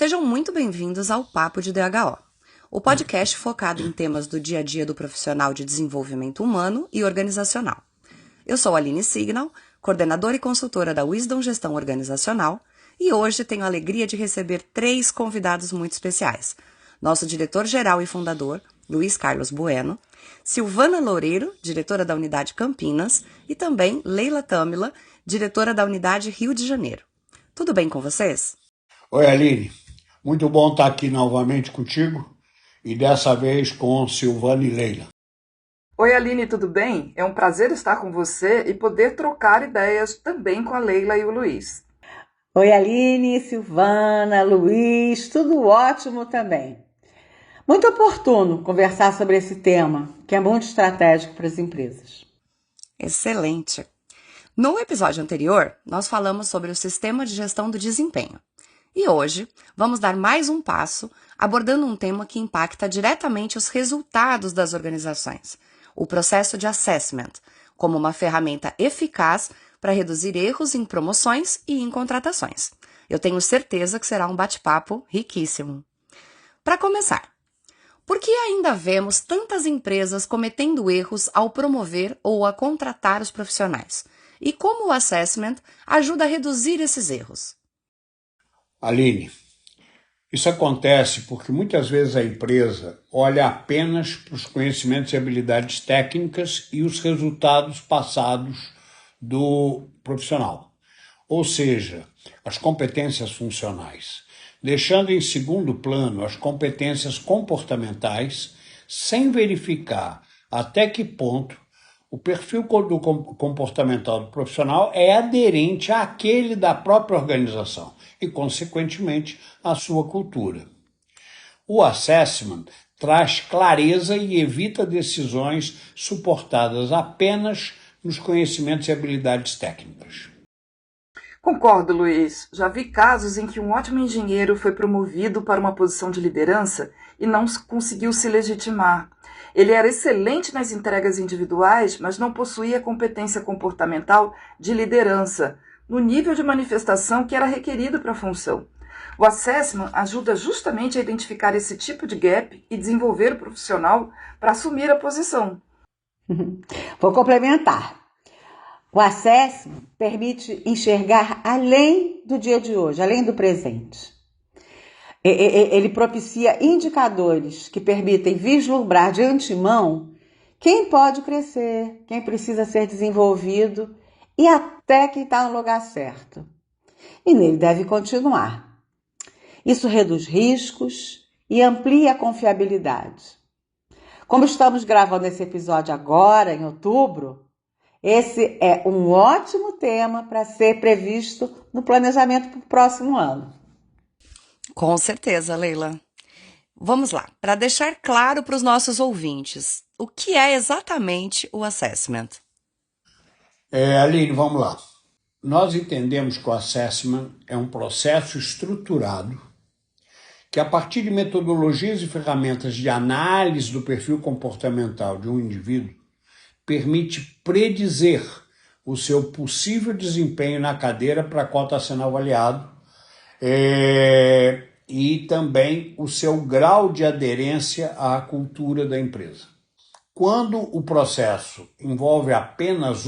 Sejam muito bem-vindos ao Papo de DHO, o podcast focado em temas do dia a dia do profissional de desenvolvimento humano e organizacional. Eu sou a Aline Signal, coordenadora e consultora da Wisdom Gestão Organizacional, e hoje tenho a alegria de receber 3 convidados muito especiais. Nosso diretor-geral e fundador, Luiz Carlos Bueno, Silvana Loureiro, diretora da Unidade Campinas, e também Leila Tâmila, diretora da Unidade Rio de Janeiro. Tudo bem com vocês? Oi, Aline. Muito bom estar aqui novamente contigo e dessa vez com Silvana e Leila. Oi, Aline, tudo bem? É um prazer estar com você e poder trocar ideias também com a Leila e o Luiz. Oi, Aline, Silvana, Luiz, tudo ótimo também. Muito oportuno conversar sobre esse tema, que é muito estratégico para as empresas. Excelente! No episódio anterior, nós falamos sobre o sistema de gestão do desempenho. E hoje, vamos dar mais um passo, abordando um tema que impacta diretamente os resultados das organizações, o processo de assessment, como uma ferramenta eficaz para reduzir erros em promoções e em contratações. Eu tenho certeza que será um bate-papo riquíssimo. Para começar, por que ainda vemos tantas empresas cometendo erros ao promover ou a contratar os profissionais? E como o assessment ajuda a reduzir esses erros? Aline, isso acontece porque muitas vezes a empresa olha apenas para os conhecimentos e habilidades técnicas e os resultados passados do profissional, ou seja, as competências funcionais, deixando em segundo plano as competências comportamentais, sem verificar até que ponto o perfil comportamental do profissional é aderente àquele da própria organização e, consequentemente, à sua cultura. O assessment traz clareza e evita decisões suportadas apenas nos conhecimentos e habilidades técnicas. Concordo, Luiz. Já vi casos em que um ótimo engenheiro foi promovido para uma posição de liderança e não conseguiu se legitimar. Ele era excelente nas entregas individuais, mas não possuía competência comportamental de liderança, no nível de manifestação que era requerido para a função. O assessment ajuda justamente a identificar esse tipo de gap e desenvolver o profissional para assumir a posição. Vou complementar. O assessment permite enxergar além do dia de hoje, além do presente. Ele propicia indicadores que permitem vislumbrar de antemão quem pode crescer, quem precisa ser desenvolvido e até quem está no lugar certo. E nele deve continuar. Isso reduz riscos e amplia a confiabilidade. Como estamos gravando esse episódio agora, em outubro, esse é um ótimo tema para ser previsto no planejamento para o próximo ano. Com certeza, Leila. Vamos lá, para deixar claro para os nossos ouvintes, o que é exatamente o assessment? Aline, vamos lá. Nós entendemos que o assessment é um processo estruturado que, a partir de metodologias e ferramentas de análise do perfil comportamental de um indivíduo, permite predizer o seu possível desempenho na cadeira para a qual está sendo avaliado e também o seu grau de aderência à cultura da empresa. Quando o processo envolve apenas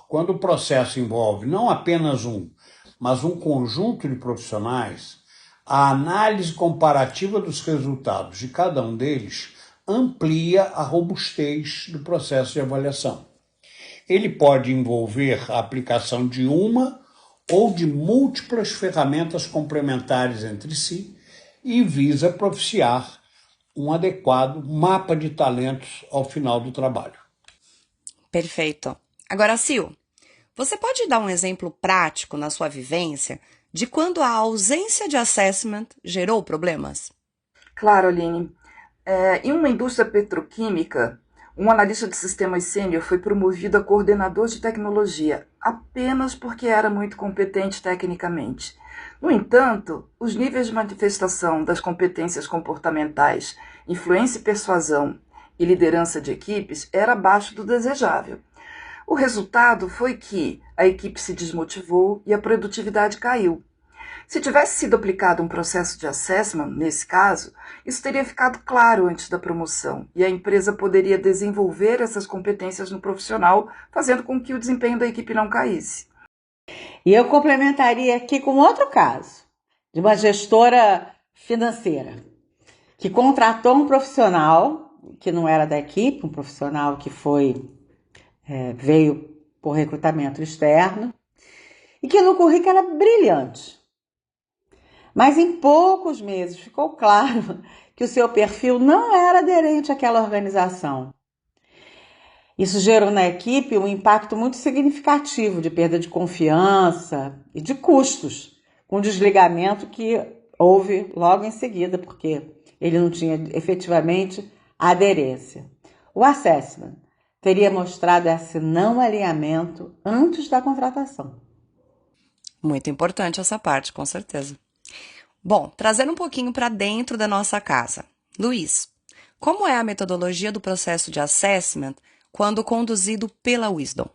quando o processo envolve não apenas mas um conjunto de profissionais, a análise comparativa dos resultados de cada um deles amplia a robustez do processo de avaliação. Ele pode envolver a aplicação de uma ou de múltiplas ferramentas complementares entre si e visa propiciar um adequado mapa de talentos ao final do trabalho. Perfeito. Agora, Sil, você pode dar um exemplo prático na sua vivência de quando a ausência de assessment gerou problemas? Claro, Aline. Em uma indústria petroquímica, um analista de sistemas sênior foi promovido a coordenador de tecnologia apenas porque era muito competente tecnicamente. No entanto, os níveis de manifestação das competências comportamentais, influência e persuasão e liderança de equipes era abaixo do desejável. O resultado foi que a equipe se desmotivou e a produtividade caiu. Se tivesse sido aplicado um processo de assessment, nesse caso, isso teria ficado claro antes da promoção e a empresa poderia desenvolver essas competências no profissional, fazendo com que o desempenho da equipe não caísse. E eu complementaria aqui com outro caso, de uma gestora financeira, que contratou um profissional que não era da equipe, um profissional que veio por recrutamento externo, e que no currículo era brilhante. Mas em poucos meses ficou claro que o seu perfil não era aderente àquela organização. Isso gerou na equipe um impacto muito significativo de perda de confiança e de custos, com o desligamento que houve logo em seguida, porque ele não tinha efetivamente aderência. O assessment teria mostrado esse não alinhamento antes da contratação. Muito importante essa parte, com certeza. Bom, trazendo um pouquinho para dentro da nossa casa. Luiz, como é a metodologia do processo de assessment quando conduzido pela Wisdom?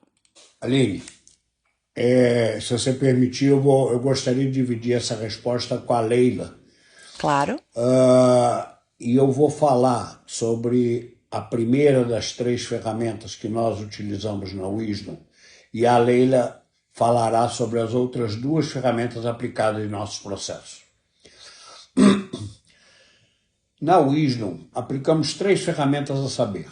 Aline, se você permitir, eu gostaria de dividir essa resposta com a Leila. Claro. E eu vou falar sobre a primeira das 3 ferramentas que nós utilizamos na Wisdom, e a Leila falará sobre as outras 2 ferramentas aplicadas em nossos processos. Na Wisdom, aplicamos 3 ferramentas a saber: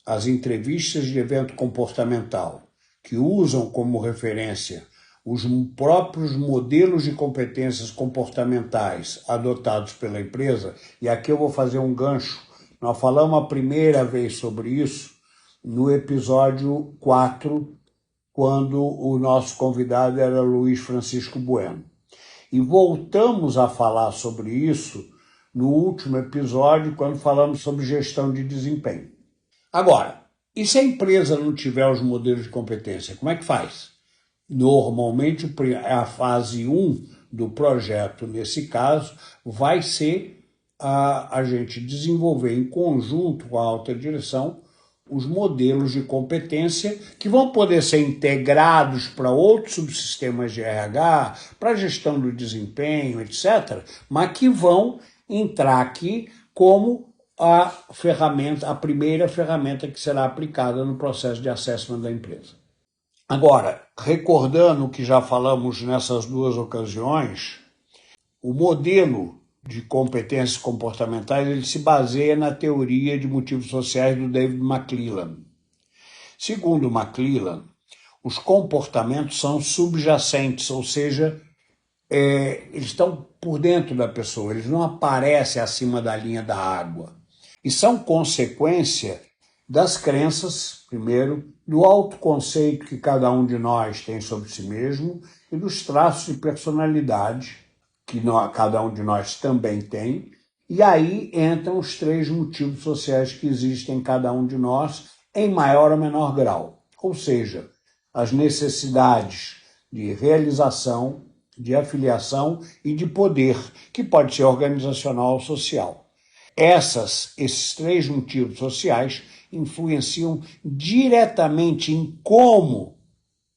as entrevistas de evento comportamental, que usam como referência os próprios modelos de competências comportamentais adotados pela empresa, e aqui eu vou fazer um gancho. Nós falamos a primeira vez sobre isso no episódio 4, quando o nosso convidado era Luiz Francisco Bueno. E voltamos a falar sobre isso no último episódio, quando falamos sobre gestão de desempenho. Agora, e se a empresa não tiver os modelos de competência, como é que faz? Normalmente, a fase 1 do projeto, nesse caso, vai ser a gente desenvolver em conjunto com a alta direção os modelos de competência que vão poder ser integrados para outros subsistemas de RH, para gestão do desempenho, etc., mas que vão entrar aqui como a primeira ferramenta que será aplicada no processo de assessment da empresa. Agora, recordando o que já falamos nessas 2 ocasiões, o modelo de competências comportamentais ele se baseia na teoria de motivos sociais do David McClelland. Segundo McClelland, os comportamentos são subjacentes, ou seja, eles estão por dentro da pessoa, eles não aparecem acima da linha da água. E são consequência das crenças, primeiro, do autoconceito que cada um de nós tem sobre si mesmo e dos traços de personalidade que cada um de nós também tem. E aí entram os 3 motivos sociais que existem em cada um de nós, em maior ou menor grau. Ou seja, as necessidades de realização, de afiliação e de poder, que pode ser organizacional ou social. Esses 3 motivos sociais influenciam diretamente em como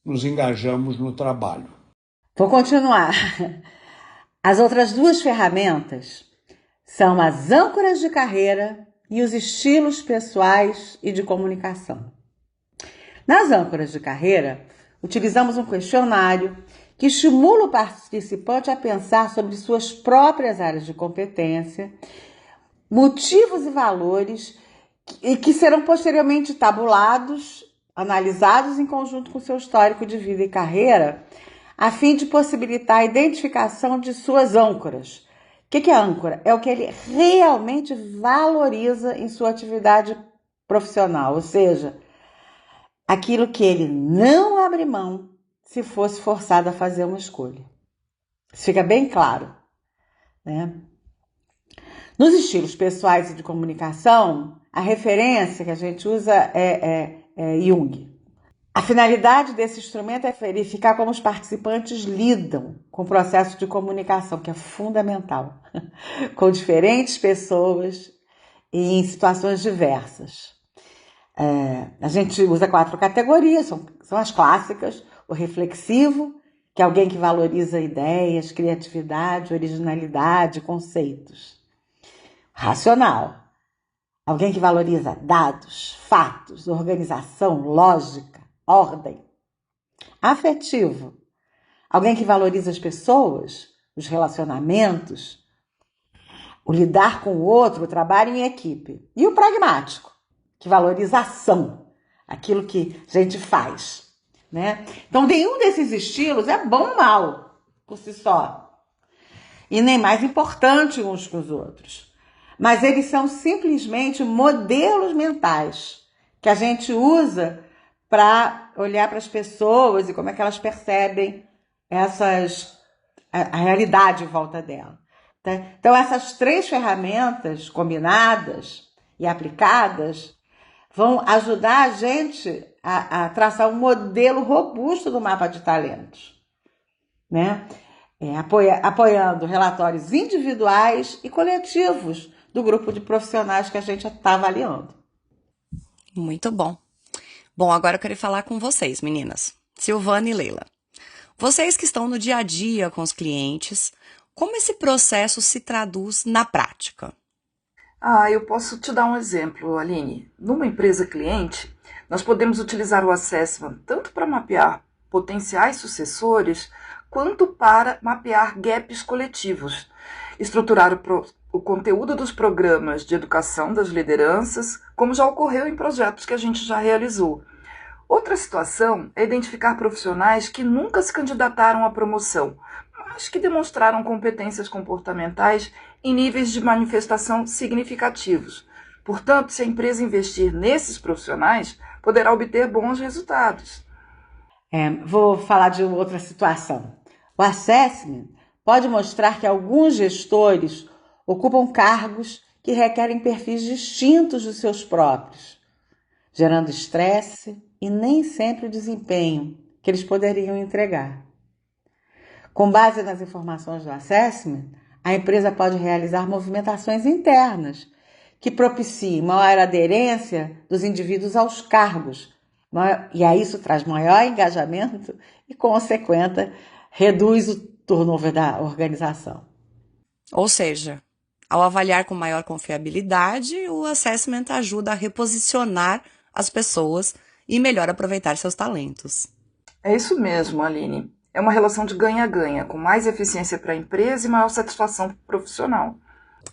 nos engajamos no trabalho. Vou continuar. As outras 2 ferramentas são as âncoras de carreira e os estilos pessoais e de comunicação. Nas âncoras de carreira, utilizamos um questionário que estimula o participante a pensar sobre suas próprias áreas de competência, motivos e valores que serão posteriormente tabulados, analisados em conjunto com seu histórico de vida e carreira, a fim de possibilitar a identificação de suas âncoras. O que é âncora? É o que ele realmente valoriza em sua atividade profissional, ou seja, aquilo que ele não abre mão se fosse forçado a fazer uma escolha. Isso fica bem claro, né? Nos estilos pessoais e de comunicação, a referência que a gente usa é Jung. A finalidade desse instrumento é verificar como os participantes lidam com o processo de comunicação, que é fundamental, com diferentes pessoas e em situações diversas. A gente usa 4 categorias, são as clássicas: o reflexivo, que é alguém que valoriza ideias, criatividade, originalidade, conceitos. Racional, alguém que valoriza dados, fatos, organização, lógica, ordem. Afetivo, alguém que valoriza as pessoas, os relacionamentos, o lidar com o outro, o trabalho em equipe. E o pragmático, que valoriza a ação, aquilo que a gente faz. Né? Então, nenhum desses estilos é bom ou mal por si só. E nem mais importante uns que os outros. Mas eles são simplesmente modelos mentais que a gente usa para olhar para as pessoas e como é que elas percebem a realidade em volta dela. Tá? Então, essas 3 ferramentas combinadas e aplicadas vão ajudar a gente a traçar um modelo robusto do mapa de talentos, né? Apoiando relatórios individuais e coletivos do grupo de profissionais que a gente está avaliando. Muito bom. Bom, agora eu quero falar com vocês, meninas. Silvana e Leila. Vocês que estão no dia a dia com os clientes, como esse processo se traduz na prática? Eu posso te dar um exemplo, Aline. Numa empresa cliente, nós podemos utilizar o assessment tanto para mapear potenciais sucessores, quanto para mapear gaps coletivos, estruturar o conteúdo dos programas de educação das lideranças, como já ocorreu em projetos que a gente já realizou. Outra situação é identificar profissionais que nunca se candidataram à promoção, mas que demonstraram competências comportamentais em níveis de manifestação significativos. Portanto, se a empresa investir nesses profissionais, poderá obter bons resultados. Vou falar de outra situação. O assessment pode mostrar que alguns gestores ocupam cargos que requerem perfis distintos dos seus próprios, gerando estresse e nem sempre o desempenho que eles poderiam entregar. Com base nas informações do assessment, a empresa pode realizar movimentações internas que propiciem maior aderência dos indivíduos aos cargos, e aí isso traz maior engajamento e, consequente, reduz o turnover da organização. Ou seja, ao avaliar com maior confiabilidade, o assessment ajuda a reposicionar as pessoas e melhor aproveitar seus talentos. É isso mesmo, Aline. É uma relação de ganha-ganha, com mais eficiência para a empresa e maior satisfação profissional.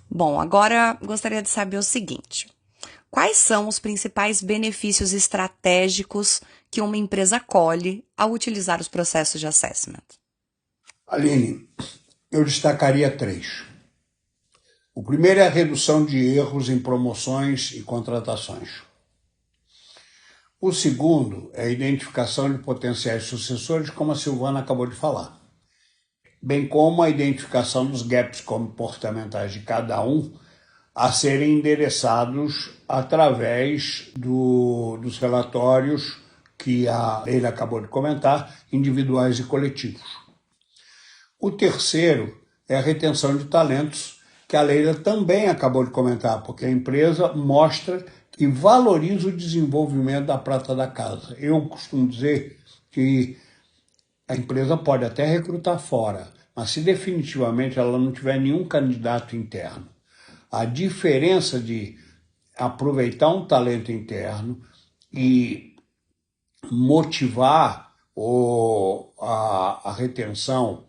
Bom, agora gostaria de saber o seguinte. Quais são os principais benefícios estratégicos que uma empresa colhe ao utilizar os processos de assessment? Aline, eu destacaria 3. O primeiro é a redução de erros em promoções e contratações. O segundo é a identificação de potenciais sucessores, como a Silvana acabou de falar, bem como a identificação dos gaps comportamentais de cada um a serem endereçados através dos relatórios que a Leila acabou de comentar, individuais e coletivos. O terceiro é a retenção de talentos, que a Leila também acabou de comentar, porque a empresa mostra e valoriza o desenvolvimento da prata da casa. Eu costumo dizer que a empresa pode até recrutar fora, mas se definitivamente ela não tiver nenhum candidato interno, a diferença de aproveitar um talento interno e motivar a retenção,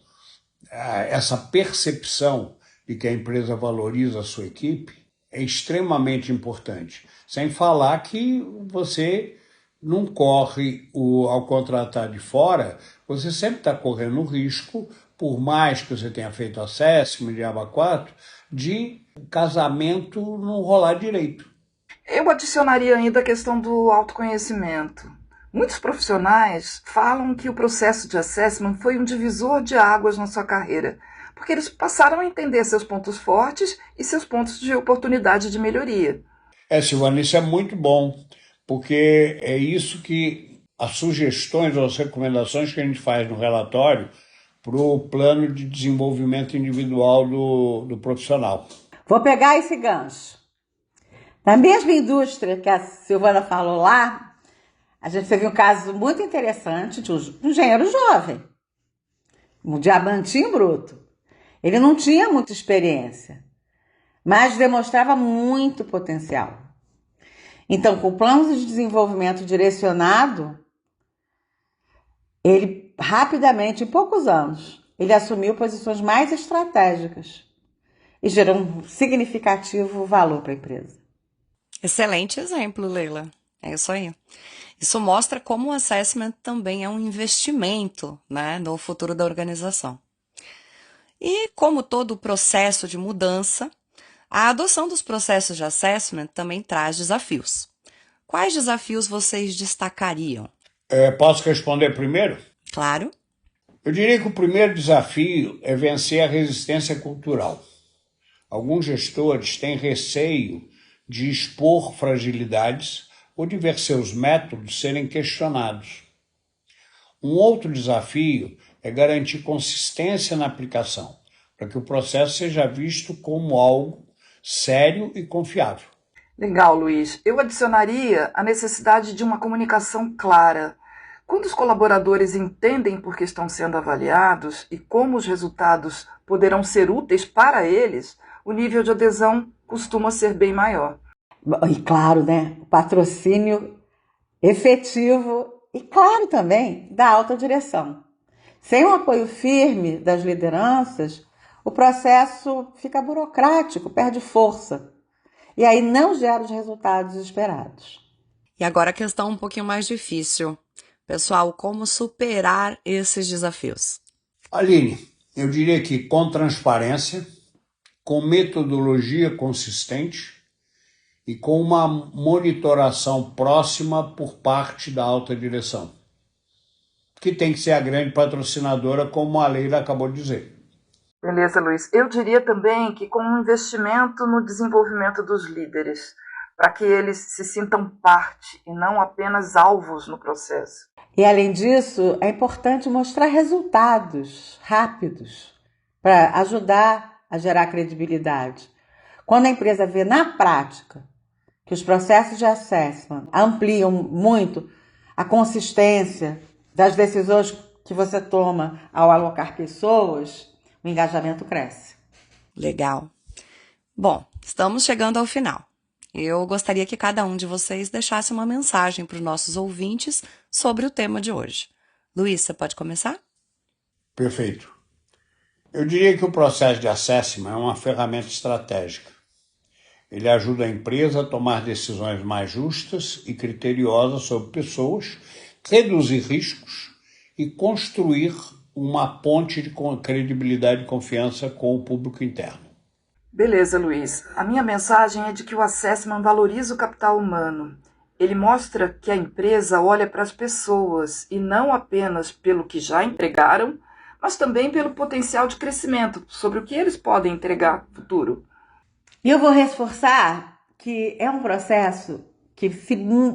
essa percepção de que a empresa valoriza a sua equipe, é extremamente importante. Sem falar que você não corre, ao contratar de fora, você sempre está correndo o risco, por mais que você tenha feito assessment de aba 4, de casamento não rolar direito. Eu adicionaria ainda a questão do autoconhecimento. Muitos profissionais falam que o processo de assessment foi um divisor de águas na sua carreira, porque eles passaram a entender seus pontos fortes e seus pontos de oportunidade de melhoria. Silvana, isso é muito bom, porque é isso que as sugestões ou as recomendações que a gente faz no relatório para o plano de desenvolvimento individual do profissional. Vou pegar esse gancho. Na mesma indústria que a Silvana falou lá, a gente teve um caso muito interessante de um engenheiro jovem um diamantinho bruto. Ele não tinha muita experiência, mas demonstrava muito potencial. Então, com planos de desenvolvimento direcionado, ele rapidamente, em poucos anos, ele assumiu posições mais estratégicas e gerou um significativo valor para a empresa. Excelente exemplo, Leila. É isso aí. Isso mostra como o assessment também é um investimento, né, no futuro da organização. E como todo o processo de mudança, a adoção dos processos de assessment também traz desafios. Quais desafios vocês destacariam? Posso responder primeiro? Claro. Eu diria que o primeiro desafio é vencer a resistência cultural. Alguns gestores têm receio de expor fragilidades ou de ver seus métodos serem questionados. Um outro desafio é garantir consistência na aplicação, para que o processo seja visto como algo sério e confiável. Legal, Luiz. Eu adicionaria a necessidade de uma comunicação clara. Quando os colaboradores entendem por que estão sendo avaliados e como os resultados poderão ser úteis para eles, o nível de adesão costuma ser bem maior. E claro, né? O patrocínio efetivo e claro também da alta direção. Sem o apoio firme das lideranças, o processo fica burocrático, perde força. E aí não gera os resultados esperados. E agora a questão um pouquinho mais difícil. Pessoal, como superar esses desafios? Aline, eu diria que com transparência, com metodologia consistente e com uma monitoração próxima por parte da alta direção, que tem que ser a grande patrocinadora, como a Leila acabou de dizer. Beleza, Luiz. Eu diria também que com um investimento no desenvolvimento dos líderes, para que eles se sintam parte e não apenas alvos no processo. E além disso, é importante mostrar resultados rápidos para ajudar a gerar credibilidade. Quando a empresa vê na prática que os processos de assessment ampliam muito a consistência das decisões que você toma ao alocar pessoas, o engajamento cresce. Legal. Bom, estamos chegando ao final. Eu gostaria que cada um de vocês deixasse uma mensagem para os nossos ouvintes sobre o tema de hoje. Luiz, você pode começar? Perfeito. Eu diria que o processo de assessment é uma ferramenta estratégica. Ele ajuda a empresa a tomar decisões mais justas e criteriosas sobre pessoas, reduzir riscos e construir uma ponte de credibilidade e confiança com o público interno. Beleza, Luiz. A minha mensagem é de que o assessment valoriza o capital humano. Ele mostra que a empresa olha para as pessoas e não apenas pelo que já entregaram, mas também pelo potencial de crescimento, sobre o que eles podem entregar no futuro. E eu vou reforçar que é um processo que,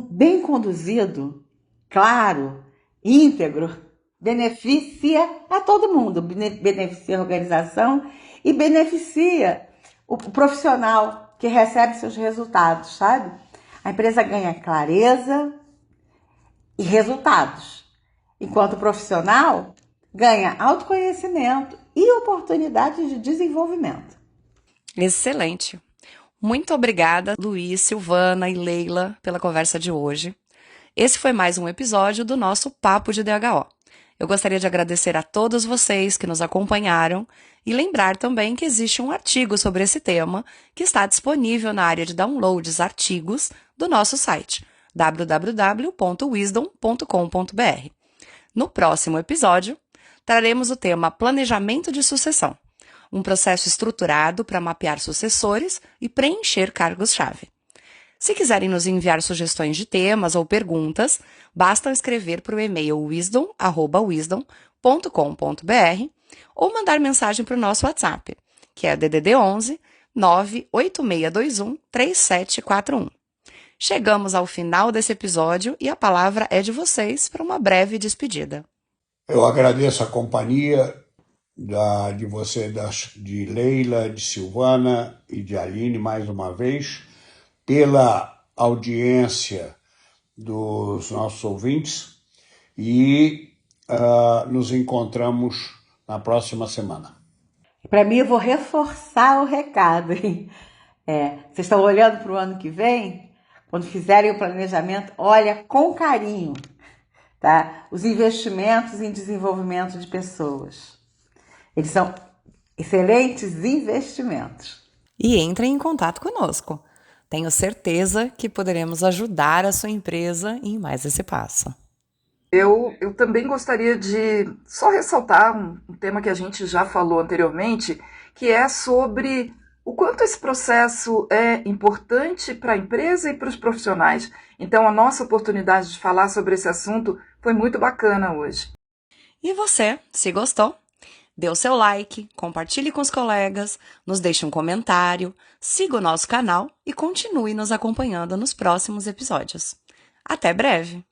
bem conduzido, claro, íntegro, beneficia a todo mundo, beneficia a organização e beneficia o profissional que recebe seus resultados, sabe? A empresa ganha clareza e resultados, enquanto o profissional ganha autoconhecimento e oportunidades de desenvolvimento. Excelente. Muito obrigada, Luiz, Silvana e Leila, pela conversa de hoje. Esse foi mais um episódio do nosso Papo de DHO. Eu gostaria de agradecer a todos vocês que nos acompanharam e lembrar também que existe um artigo sobre esse tema que está disponível na área de downloads artigos do nosso site www.wisdom.com.br. No próximo episódio, traremos o tema Planejamento de Sucessão, um processo estruturado para mapear sucessores e preencher cargos-chave. Se quiserem nos enviar sugestões de temas ou perguntas, basta escrever para o e-mail wisdom@wisdom.com.br ou mandar mensagem para o nosso WhatsApp, que é DDD 11 98621 3741. Chegamos ao final desse episódio e a palavra é de vocês para uma breve despedida. Eu agradeço a companhia de você, de Leila, de Silvana e de Aline mais uma vez, pela audiência dos nossos ouvintes e nos encontramos na próxima semana. Para mim, eu vou reforçar o recado, hein? Vocês estão olhando para o ano que vem? Quando fizerem o planejamento, olha com carinho, tá? Os investimentos em desenvolvimento de pessoas. Eles são excelentes investimentos. E entrem em contato conosco. Tenho certeza que poderemos ajudar a sua empresa em mais esse passo. Eu também gostaria de só ressaltar um tema que a gente já falou anteriormente, que é sobre o quanto esse processo é importante para a empresa e para os profissionais. Então, a nossa oportunidade de falar sobre esse assunto foi muito bacana hoje. E você, se gostou? Dê o seu like, compartilhe com os colegas, nos deixe um comentário, siga o nosso canal e continue nos acompanhando nos próximos episódios. Até breve!